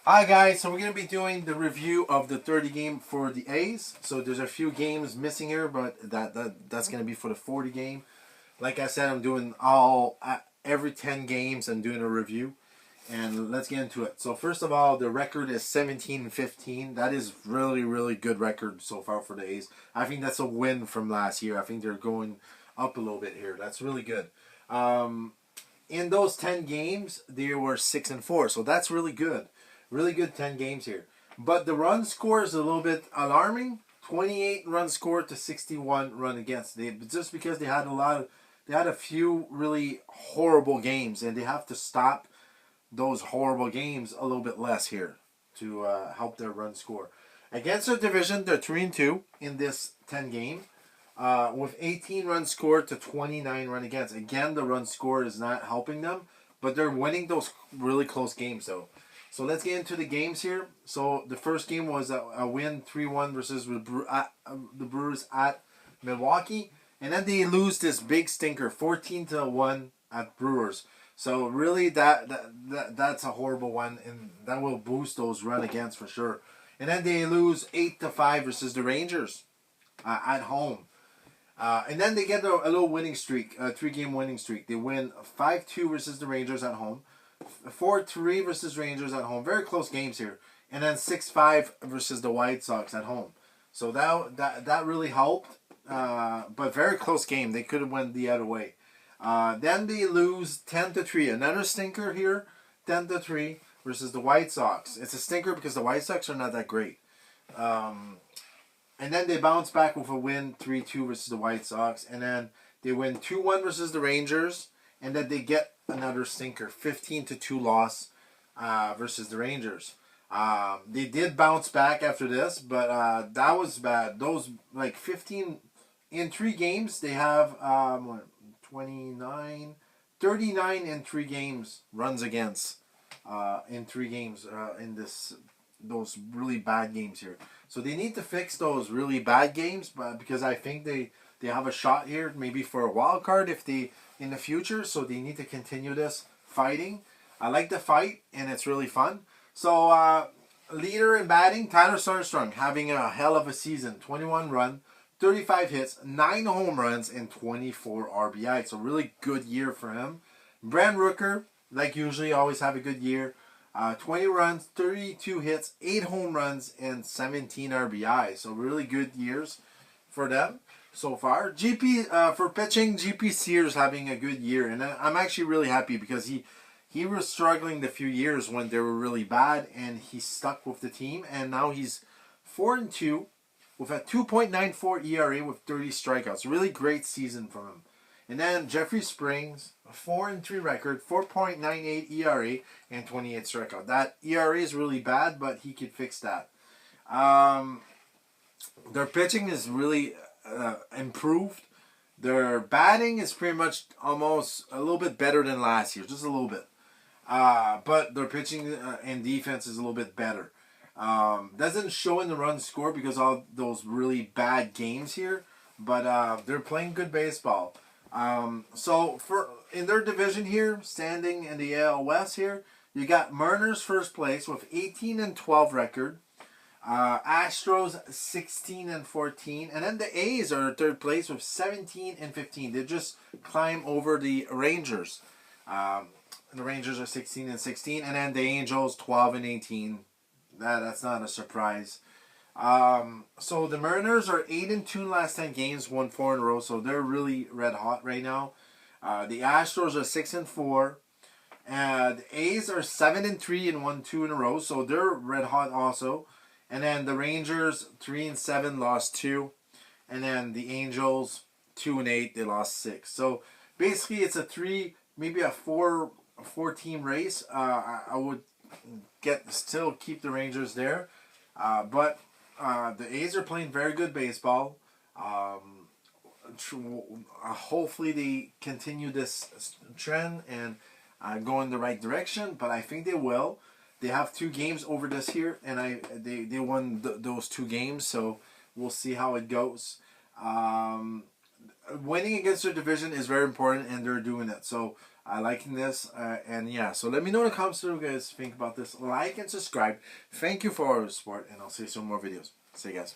Hi guys, so we're going to be doing the review of the 30 game for the A's. So there's a few games missing here, but that's going to be for the 40 game. Like I said, I'm doing every 10 games. I'm doing a review, and let's get into it. So first of all, the record is 17-15. That is really good record so far for the A's. I think that's a win from last year. I think they're going up a little bit here. That's really good. In those 10 games, they were 6-4, so that's really good. Really good 10 games here. But the run score is a little bit alarming. 28 run scored to 61 run against. Just because they had a few really horrible games, and they have to stop those horrible games a little bit less here to help their run score. Against their division, they're 3-2 in this 10 game. With 18 runs scored to 29 run against. Again, the run score is not helping them, but they're winning those really close games though. So let's get into the games here. So the first game was a win 3-1 versus the Brewers at Milwaukee. And then they lose this big stinker 14-1 at Brewers. So really that's a horrible one, and that will boost those run against for sure. And then they lose 8-5 versus the Rangers at home. And then they get a little winning streak, a 3-game winning streak. They win 5-2 versus the Rangers at home. 4-3 versus Rangers at home. Very close games here. And then 6-5 versus the White Sox at home. So that really helped. But very close game. They could have went the other way. Then they lose 10-3. Another stinker here. 10-3 versus the White Sox. It's a stinker because the White Sox are not that great. And then they bounce back with a win 3-2 versus the White Sox. And then they win 2-1 versus the Rangers. And then they get another stinker, 15-2 loss versus the Rangers. They did bounce back after this, but that was bad. Those, like 15 in 3 games, they have 29, 39 in 3 games runs against in 3 games in those really bad games here. So they need to fix those really bad games, but because I think they have a shot here, maybe for a wild card if they in the future. So they need to continue this fighting. I like the fight, and it's really fun. So leader in batting, Tyler Sarstrong, having a hell of a season. 21 run, 35 hits, 9 home runs, and 24 RBI. So really good year for him. Brent Rooker, like usually, always have a good year. 20 runs, 32 hits, 8 home runs, and 17 RBI. So really good years for them so far. For pitching, GP Sears having a good year, and I'm actually really happy because he was struggling the few years when they were really bad, and he stuck with the team, and now he's 4-2 with a 2.94 ERA with 30 strikeouts. Really great season from him. And then Jeffrey Springs, a 4-3 record, 4.98 ERA, and 28 strikeout. That ERA is really bad, but he could fix that. Their pitching is really improved. Their batting is pretty much almost a little bit better than last year, just a little bit. But their pitching and defense is a little bit better. Doesn't show in the run score because of those really bad games here, but they're playing good baseball. So in their division here, standing in the AL West here, you got Mariners first place with 18-12 record. Astros 16-14, and then the A's are third place with 17-15. They just climb over the Rangers. The Rangers are 16-16, and then the Angels 12-18. That's not a surprise. So the Mariners are 8-2 last 10 games, won 4 in a row, so they're really red hot right now. The Astros are 6-4. The A's are 7-3 and won 2 in a row, so they're red hot also. And then the Rangers 3-7 lost 2, and then the Angels 2-8 they lost 6. So basically it's maybe a four team race. I would still keep the Rangers there, but the A's are playing very good baseball. Hopefully they continue this trend and go in the right direction, but I think they will. They have 2 games over this here, and they won those 2 games, so we'll see how it goes. Winning against their division is very important, and they're doing it. So I liking this, and yeah. So let me know in the comments what you guys think about this. Like and subscribe. Thank you for all your support, and I'll see you soon more videos. See you guys.